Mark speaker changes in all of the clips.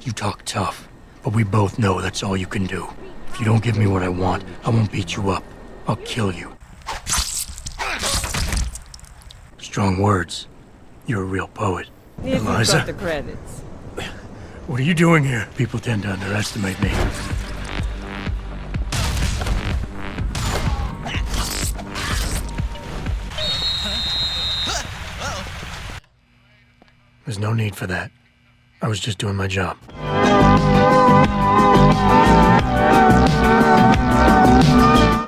Speaker 1: You talk tough, but we both know that's all you can do. If you don't give me what I want, I won't beat you up. I'll kill you. Strong words. You're a real poet. Eliza?
Speaker 2: Got the credits.
Speaker 1: What are you doing here? People tend to underestimate me. There's no need for that. I was just doing my job.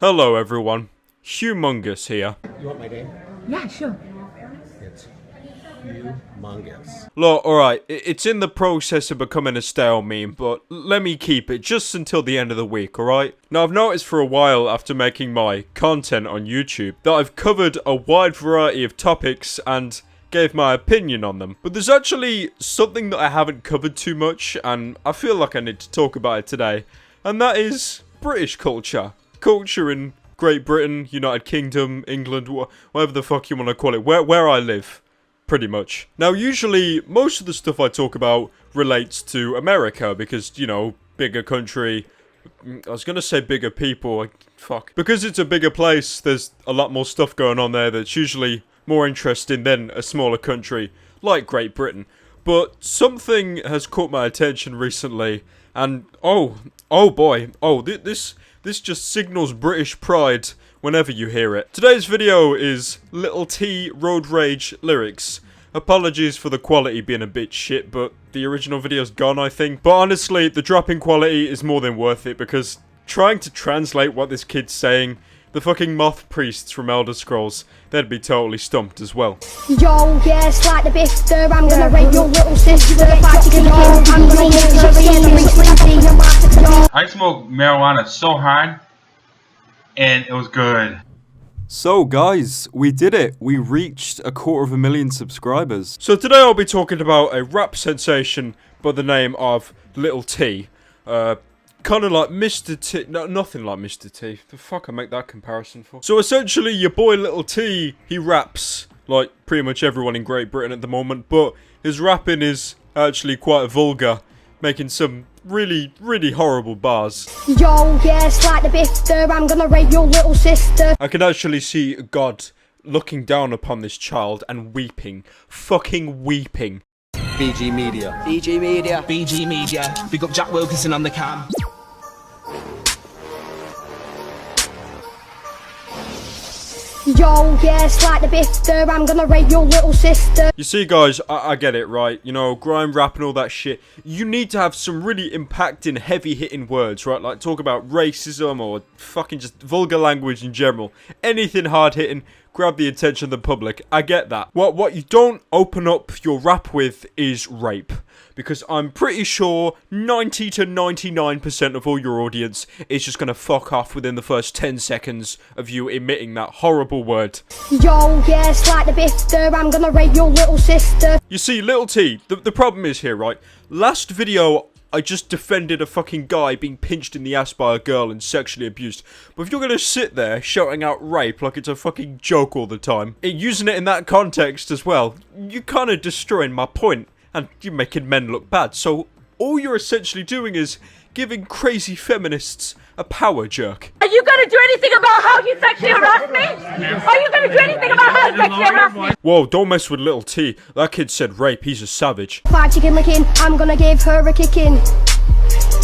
Speaker 3: Hello everyone, Humongous here.
Speaker 4: You want my name?
Speaker 5: Yeah, sure.
Speaker 4: It's Humongous.
Speaker 3: Look, alright, it's in the process of becoming a stale meme, but let me keep it just until the end of the week, alright? Now I've noticed for a while after making my content on YouTube that I've covered a wide variety of topics and gave my opinion on them. But there's actually something that I haven't covered too much, and I feel like I need to talk about it today, and that is British culture. Culture in Great Britain, United Kingdom, England, whatever the fuck you want to call it, where I live, pretty much. Now usually, most of the stuff I talk about relates to America, because, you know, bigger country, I was gonna say bigger people, fuck. Because it's a bigger place, there's a lot more stuff going on there that's usually more interesting than a smaller country like Great Britain. But something has caught my attention recently, and oh boy, this just signals British pride whenever you hear it. Today's video is Little T Road Rage lyrics. Apologies for the quality being a bit shit, but the original video's gone, I think. But honestly, the drop in quality is more than worth it, because trying to translate what this kid's saying, the fucking moth priests from Elder Scrolls, they'd be totally stumped as well.
Speaker 6: Yo, yeah, slide the bifter, I'm gonna rape your little sister. I'm gonna
Speaker 7: I smoked marijuana so hard, and it was good.
Speaker 3: So guys, we did it. We reached 250,000 subscribers. So today I'll be talking about a rap sensation by the name of Little T. Kind of like Mr. T. No, nothing like Mr. T. The fuck I make that comparison for? So essentially, your boy Little T, he raps like pretty much everyone in Great Britain at the moment, but his rapping is actually quite vulgar, making some really, really horrible bars.
Speaker 6: Yo, yeah, slide the bifter, I'm gonna rape your little sister.
Speaker 3: I can actually see God looking down upon this child and weeping. Fucking weeping.
Speaker 8: BG Media.
Speaker 9: BG Media. BG Media. Big up Jack Wilkinson on the cam.
Speaker 6: Yo, yeah, slide the bifter, I'm gonna rape your little sister.
Speaker 3: You see guys, I get it, right? You know, grime rap and all that shit. You need to have some really impacting, heavy hitting words, right? Like talk about racism or fucking just vulgar language in general. Anything hard hitting, grab the attention of the public. I get that. What you don't open up your rap with is rape. Because I'm pretty sure 90 to 99% of all your audience is just gonna fuck off within the first 10 seconds of you emitting that horrible word.
Speaker 6: Yo, yeah, slide the bifter, I'm gonna rape your little sister.
Speaker 3: You see, Little T, the problem is here, right? Last video, I just defended a fucking guy being pinched in the ass by a girl and sexually abused. But if you're gonna sit there shouting out rape like it's a fucking joke all the time, and using it in that context as well, you're kinda destroying my point. And you're making men look bad. So all you're essentially doing is giving crazy feminists a power jerk.
Speaker 5: Are you gonna do anything about how you sexually harassed me? Are you gonna do anything about how you sexually harassed me?
Speaker 3: Whoa, don't mess with Little T. That kid said rape, he's a savage.
Speaker 6: Fried chicken licking, I'm gonna give her a kicking.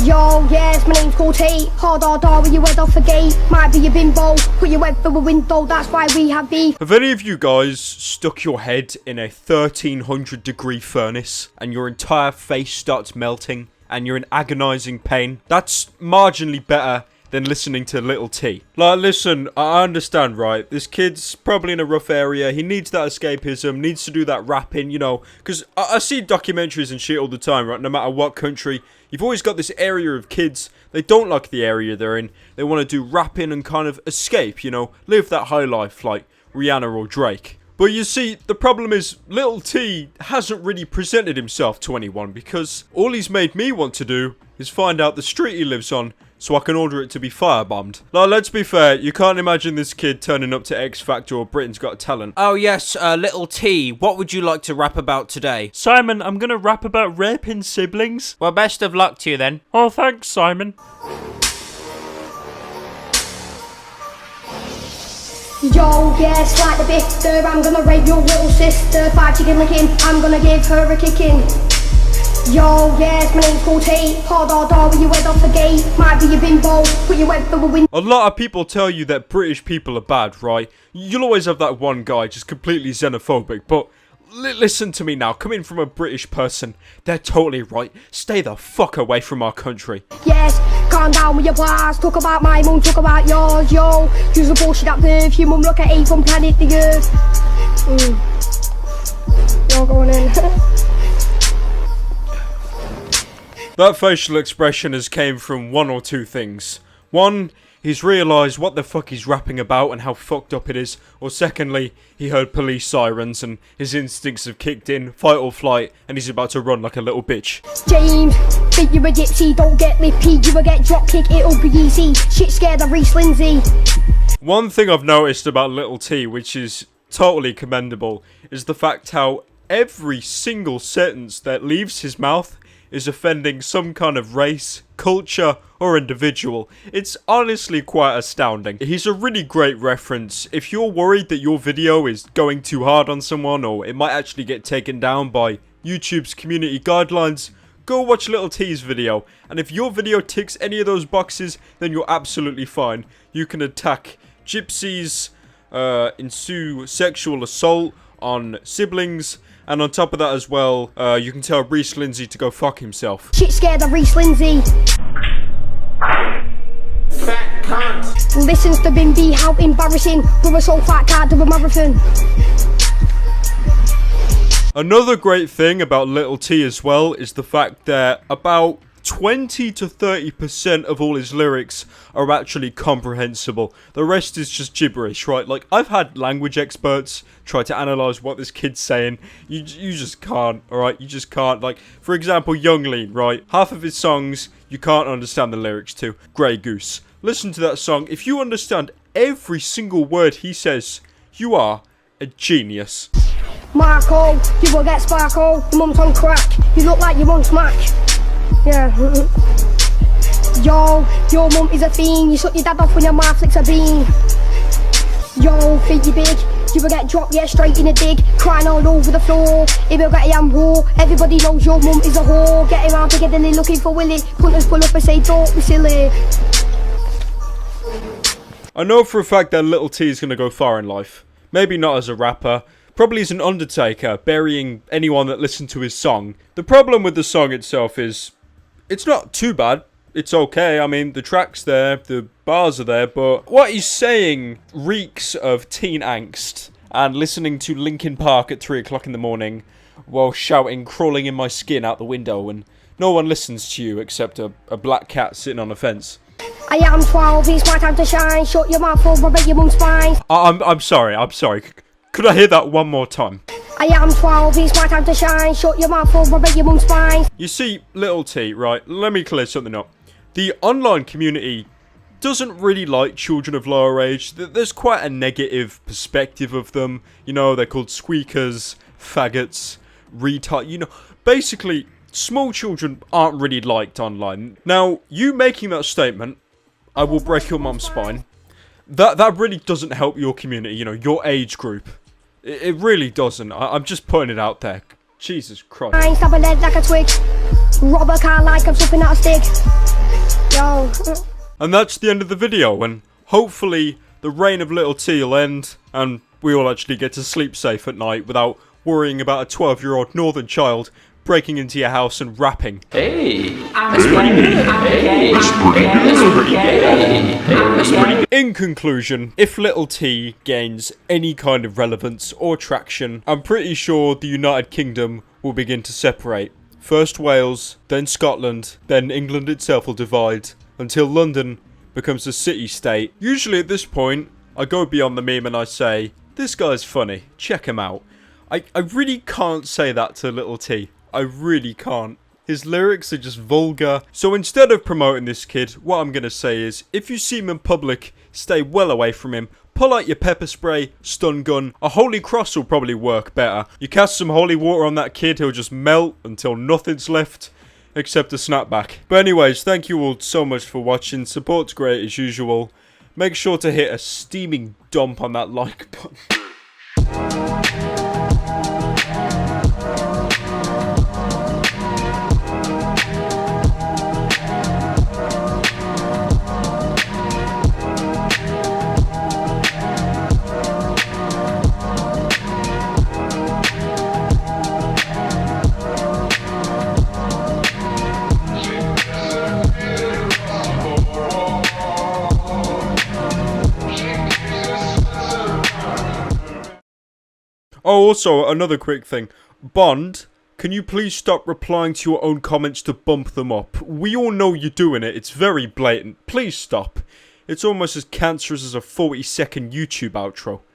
Speaker 6: Yo, yes, my name's called Tate. Hard with your head off a gate. Might be a bimbo, put your head through a window, that's why we have beef.
Speaker 3: Have any of you guys stuck your head in a 1300 degree furnace and your entire face starts melting and you're in agonizing pain? That's marginally better than listening to Little T. Like, listen, I understand, right? This kid's probably in a rough area. He needs that escapism, needs to do that rapping, you know. Because I see documentaries and shit all the time, right? No matter what country, you've always got this area of kids. They don't like the area they're in. They want to do rapping and kind of escape, you know. Live that high life like Rihanna or Drake. But you see, the problem is, Little T hasn't really presented himself to anyone because all he's made me want to do is find out the street he lives on so I can order it to be firebombed. Now, let's be fair, you can't imagine this kid turning up to X Factor or Britain's Got Talent.
Speaker 2: Oh yes, little T, what would you like to rap about today?
Speaker 3: Simon, I'm gonna rap about raping siblings.
Speaker 2: Well, best of luck to you then.
Speaker 3: Oh, thanks, Simon.
Speaker 6: Yo, yes, like the bitter, I'm gonna rape your little sister. 5 chicken licking, I'm gonna give her a kicking. Yo, yes, my name's called T. Hard with your head off the gate. Might be a bimbo, put your head through a window.
Speaker 3: A lot of people tell you that British people are bad, right? You'll always have that one guy just completely xenophobic, but listen to me now, coming from a British person, they're totally right. Stay the fuck away from our country.
Speaker 6: Yes, calm down with your blast. Talk about my mum, talk about yours, yo. Use the bullshit at birth. Your mum look at 8 from planet the Earth. You're going in.
Speaker 3: That facial expression has came from one or two things. One, he's realised what the fuck he's rapping about and how fucked up it is. Or secondly, he heard police sirens and his instincts have kicked in, fight or flight, and he's about to run like a little bitch.
Speaker 6: James, think you're a gypsy, don't get lippy. You will get drop kick, it'll be easy. Shit scared of Reese Lindsay.
Speaker 3: One thing I've noticed about Little T, which is totally commendable, is the fact how every single sentence that leaves his mouth is offending some kind of race, culture, or individual. It's honestly quite astounding. He's a really great reference. If you're worried that your video is going too hard on someone, or it might actually get taken down by YouTube's community guidelines, go watch Little T's video. And if your video ticks any of those boxes, then you're absolutely fine. You can attack gypsies, ensue sexual assault on siblings, and on top of that as well, you can tell Reese Lindsay to go fuck himself.
Speaker 6: Shit scared of Reese Lindsay.
Speaker 9: Fat cunt.
Speaker 6: Listens to Bimby, how embarrassing. We're so fat, can't do a marathon.
Speaker 3: Another great thing about Little T as well is the fact that about 20 to 30% of all his lyrics are actually comprehensible. The rest is just gibberish, right? Like, I've had language experts try to analyze what this kid's saying. You just can't, alright? You just can't. Like, for example, Young Lean, right? Half of his songs you can't understand the lyrics to. Grey Goose. Listen to that song. If you understand every single word he says, you are a genius.
Speaker 6: Marco, you will get sparkle. Your mum's on crack. You look like you're on smack. Yeah. Yo, your mum is a fiend. You suck your dad off when your mouth flicks a bean. Yo, think you big. You will get dropped, yeah, straight in a dig. Crying all over the floor. It will get you raw. Everybody knows your mum is a whore. Getting around Piccadilly looking for Willie. Punters pull up and say, don't be silly.
Speaker 3: I know for a fact that Little T is going to go far in life. Maybe not as a rapper. Probably as an undertaker, burying anyone that listened to his song. The problem with the song itself is, it's not too bad. It's okay. I mean, the track's there, the bars are there, but what he's saying reeks of teen angst. And listening to Linkin Park at 3 o'clock in the morning while shouting "crawling in my skin" out the window, and no one listens to you except a black cat sitting on a fence.
Speaker 6: I am 12, it's my time to shine. Shut your mouth up, I'll break your mum's spine.
Speaker 3: I'm sorry. Could I hear that one more time?
Speaker 6: I am 12, it's my time to shine. Shut your mouth up, I'll break your mum's spine.
Speaker 3: You see, Little T, right, let me clear something up. The online community doesn't really like children of lower age. There's quite a negative perspective of them. You know, they're called squeakers, faggots, retard. You know, basically, small children aren't really liked online. Now, you making that statement, "I will break your mum's spine," that really doesn't help your community, you know, your age group. It really doesn't. I'm just putting it out there. Jesus Christ.
Speaker 6: I stab a lead like a twig. Rob a car like I'm something out a stick. Yo.
Speaker 3: And that's the end of the video, and hopefully the reign of Little T will end, and we all actually get to sleep safe at night without worrying about a 12-year-old northern child breaking into your house and rapping. In conclusion, if Little T gains any kind of relevance or traction, I'm pretty sure the United Kingdom will begin to separate. First Wales, then Scotland, then England itself will divide, until London becomes a city-state. Usually at this point, I go beyond the meme and I say, this guy's funny, check him out. I really can't say that to Little T. I really can't. His lyrics are just vulgar. So instead of promoting this kid, what I'm gonna say is, if you see him in public, stay well away from him. Pull out your pepper spray, stun gun. A holy cross will probably work better. You cast some holy water on that kid, he'll just melt until nothing's left except a snapback. But anyways, thank you all so much for watching. Support's great as usual. Make sure to hit a steaming dump on that like button. Oh, also, another quick thing. Bond, can you please stop replying to your own comments to bump them up? We all know you're doing it. It's very blatant. Please stop. It's almost as cancerous as a 40-second YouTube outro.